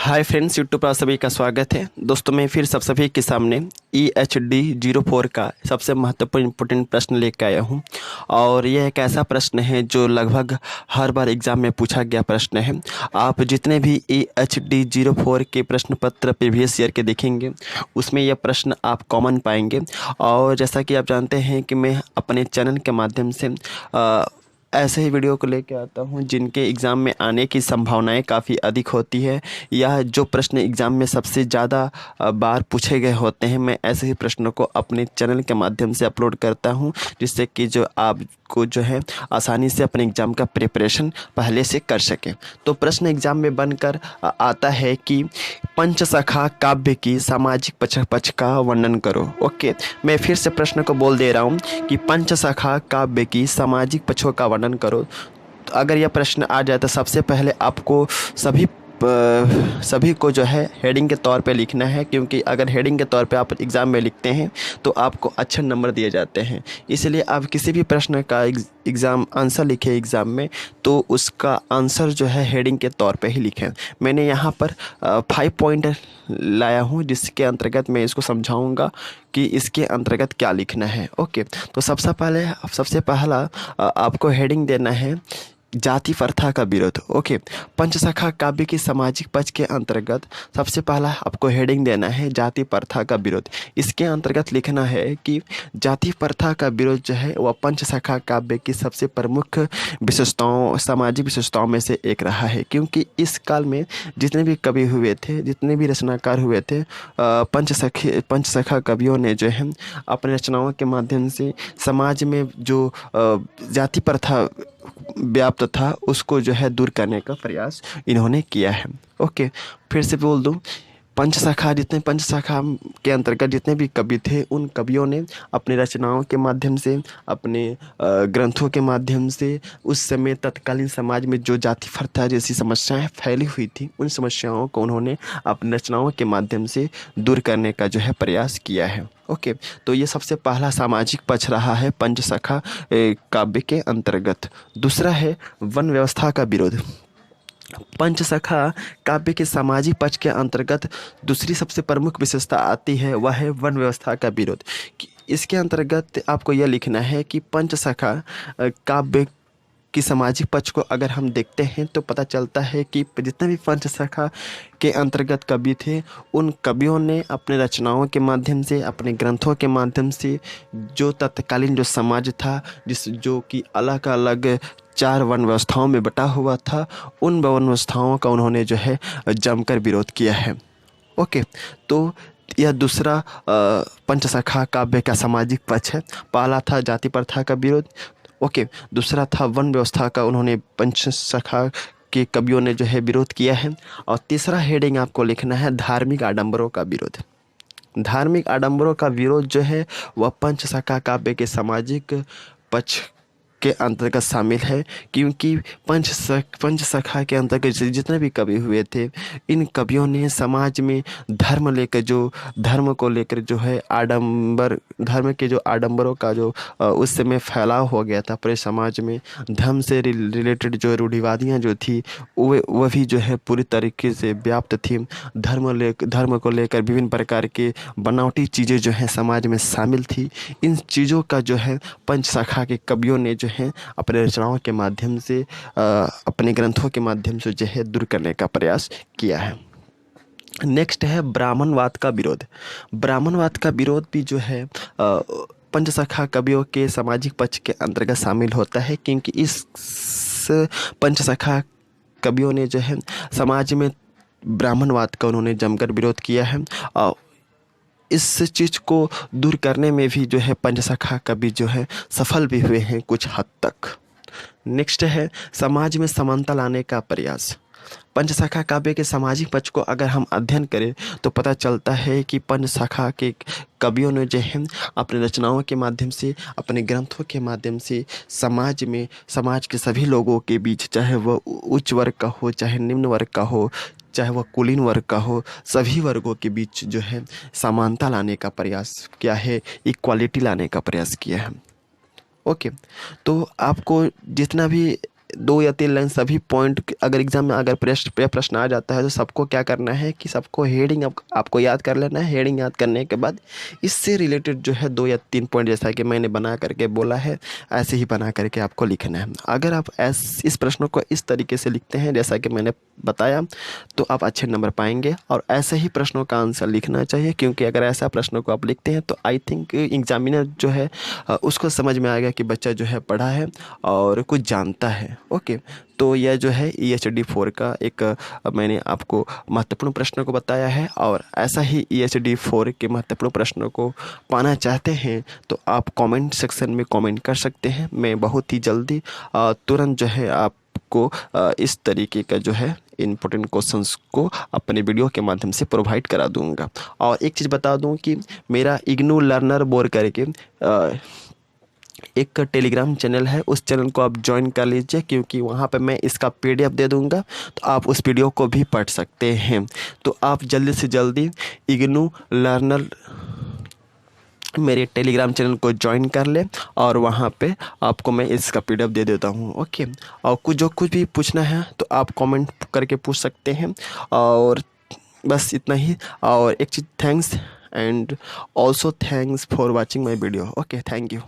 Hi friends, YouTube पर सभी का स्वागत है। दोस्तों मैं फिर सब सभी के सामने EHD04 का सबसे महत्वपूर्ण इम्पोर्टेंट प्रश्न लेकर आया हूं। और यह एक ऐसा प्रश्न है जो लगभग हर बार एग्ज़ाम में पूछा गया प्रश्न है। आप जितने भी EHD04 के प्रश्न पत्र प्रीवियस ईयर के देखेंगे उसमें यह प्रश्न आप कॉमन पाएंगे। और जैसा कि आप जानते हैं कि मैं अपने चैनल के माध्यम से ऐसे ही वीडियो को लेकर आता हूं जिनके एग्ज़ाम में आने की संभावनाएं काफ़ी अधिक होती है, या जो प्रश्न एग्ज़ाम में सबसे ज़्यादा बार पूछे गए होते हैं, मैं ऐसे ही प्रश्नों को अपने चैनल के माध्यम से अपलोड करता हूं, जिससे कि जो आपको जो है आसानी से अपने एग्ज़ाम का प्रिपरेशन पहले से कर सके। तो प्रश्न एग्ज़ाम में बनकर आता है कि पंचसखा काव्य की सामाजिक पक्ष का वर्णन करो। ओके, मैं फिर से प्रश्न को बोल दे रहा हूँ कि पंचसखा काव्य की सामाजिक पक्षों का वर्णन करो। तो अगर यह प्रश्न आ जाए तो सबसे पहले आपको सभी को जो है हेडिंग के तौर पे लिखना है, क्योंकि अगर हेडिंग के तौर पे आप एग्ज़ाम में लिखते हैं तो आपको अच्छे नंबर दिए जाते हैं। इसलिए आप किसी भी प्रश्न का एग्ज़ाम आंसर लिखें एग्ज़ाम में तो उसका आंसर जो है हेडिंग के तौर पे ही लिखें। मैंने यहाँ पर 5 पॉइंट लाया हूँ जिसके अंतर्गत मैं इसको समझाऊँगा कि इसके अंतर्गत क्या लिखना है। ओके, तो सबसे पहला आपको हेडिंग देना है जाति प्रथा का विरोध। ओके, पंचसखा काव्य की सामाजिक पक्ष के अंतर्गत सबसे पहला आपको हेडिंग देना है जाति प्रथा का विरोध। इसके अंतर्गत लिखना है कि जाति प्रथा का विरोध जो है वह पंचसखा काव्य की सबसे प्रमुख विशेषताओं सामाजिक विशेषताओं में से एक रहा है, क्योंकि इस काल में जितने भी कवि हुए थे, जितने भी रचनाकार हुए थे, पंचसखा कवियों ने जो है अपने रचनाओं के माध्यम से समाज में जो जाति प्रथा व्याप्त था उसको जो है दूर करने का प्रयास इन्होंने किया है। ओके, फिर से बोल दूं, पंचसखा के अंतर्गत जितने भी कवि थे उन कवियों ने अपनी रचनाओं के माध्यम से, अपने ग्रंथों के माध्यम से उस समय तत्कालीन समाज में जो जाति प्रथा जैसी समस्याएं फैली हुई थी उन समस्याओं को उन्होंने अपनी रचनाओं के माध्यम से दूर करने का जो है प्रयास किया है। ओके, तो ये सबसे पहला सामाजिक पक्ष रहा है पंचसखा काव्य के अंतर्गत। दूसरा है वन व्यवस्था का विरोध। पंचसखा काव्य के सामाजिक पक्ष के अंतर्गत दूसरी सबसे प्रमुख विशेषता आती है, वह है वन व्यवस्था का विरोध। इसके अंतर्गत आपको यह लिखना है कि पंचसखा काव्य की सामाजिक पक्ष को अगर हम देखते हैं तो पता चलता है कि जितने भी पंचसखा के अंतर्गत कवि थे उन कवियों ने अपने रचनाओं के माध्यम से, अपने ग्रंथों के माध्यम से जो तत्कालीन जो समाज था जो कि अलग अलग 4 वन व्यवस्थाओं में बटा हुआ था, उन वन व्यवस्थाओं का उन्होंने जो है जमकर विरोध किया है। ओके, तो यह दूसरा पंचसखा काव्य का सामाजिक पक्ष है। पहला था जाति प्रथा का विरोध, ओके, दूसरा था वन व्यवस्था का उन्होंने पंचसखा के कवियों ने जो है विरोध किया है, और तीसरा हेडिंग आपको लिखना है धार्मिक आडंबरों का विरोध। धार्मिक आडंबरों का विरोध जो है वह पंचसखा काव्य के सामाजिक पक्ष के अंतर्गत शामिल है, क्योंकि पंचसखा के अंतर्गत जितने भी कवि हुए थे इन कवियों ने समाज में धर्म को लेकर जो है धर्म के जो आडंबरों का जो उस समय फैलाव हो गया था पूरे समाज में, धर्म से रिलेटेड जो रूढ़िवादियाँ जो थी वह भी जो है पूरी तरीके से व्याप्त थी। धर्म को लेकर विभिन्न प्रकार के बनावटी चीज़ें जो हैं समाज में शामिल थी। इन चीज़ों का जो है पंचसखा के कवियों ने जो है अपने रचनाओं के माध्यम से, अपने ग्रंथों के माध्यम से जो है दूर करने का प्रयास किया है। नेक्स्ट है ब्राह्मणवाद का विरोध। ब्राह्मणवाद का विरोध भी जो है पंचसखा कवियों के सामाजिक पक्ष के अंतर्गत शामिल होता है, क्योंकि इस पंचसखा कवियों ने जो है समाज में ब्राह्मणवाद का उन्होंने जमकर विरोध किया है, और इस चीज़ को दूर करने में भी जो है पंचसखा कवि जो है सफल भी हुए हैं कुछ हद तक। नेक्स्ट है समाज में समानता लाने का प्रयास। पंचसखा काव्य के सामाजिक पक्ष को अगर हम अध्ययन करें तो पता चलता है कि पंचसखा के कवियों ने जो है अपने रचनाओं के माध्यम से, अपने ग्रंथों के माध्यम से समाज के सभी लोगों के बीच, चाहे वह उच्च वर्ग का हो, चाहे निम्न वर्ग का हो, चाहे वह कुलीन वर्ग का हो, सभी वर्गों के बीच जो है समानता लाने का प्रयास किया है, इक्वालिटी लाने का प्रयास किया है। ओके, तो आपको जितना भी 2 या 3 लाइन सभी पॉइंट अगर एग्ज़ाम में अगर प्रश्न आ जाता है तो सबको क्या करना है कि सबको हेडिंग आपको याद कर लेना है। हेडिंग याद करने के बाद इससे रिलेटेड जो है 2 या 3 पॉइंट जैसा कि मैंने बना करके बोला है ऐसे ही बना करके आपको लिखना है। अगर आप इस प्रश्नों को इस तरीके से लिखते हैं जैसा कि मैंने बताया तो आप अच्छे नंबर पाएंगे। और ऐसे ही प्रश्नों का आंसर लिखना चाहिए, क्योंकि अगर ऐसा प्रश्नों को आप लिखते हैं तो आई थिंक एग्जामिनर जो है उसको समझ में आएगा कि बच्चा जो है पढ़ा है और कुछ जानता है। ओके, तो यह जो है EHD 4 का एक मैंने आपको महत्वपूर्ण प्रश्नों को बताया है। और ऐसा ही EHD 4 के महत्वपूर्ण प्रश्नों को पाना चाहते हैं तो आप कमेंट सेक्शन में कमेंट कर सकते हैं। मैं बहुत ही जल्दी तुरंत जो है आपको इस तरीके का जो है इम्पोर्टेंट क्वेश्चंस को अपने वीडियो के माध्यम से प्रोवाइड करा दूंगा। और एक चीज़ बता दूं कि मेरा इग्नू लर्नर बोर करके एक टेलीग्राम चैनल है, उस चैनल को आप ज्वाइन कर लीजिए, क्योंकि वहाँ पे मैं इसका PDF दे दूँगा तो आप उस वीडियो को भी पढ़ सकते हैं। तो आप जल्दी से जल्दी इग्नू लर्नर मेरे टेलीग्राम चैनल को ज्वाइन कर लें और वहाँ पे आपको मैं इसका PDF दे देता हूँ। ओके, और कुछ भी पूछना है तो आप कमेंट करके पूछ सकते हैं। और बस इतना ही। और एक चीज़, thanks and also thanks for watching my video. Okay, thank you.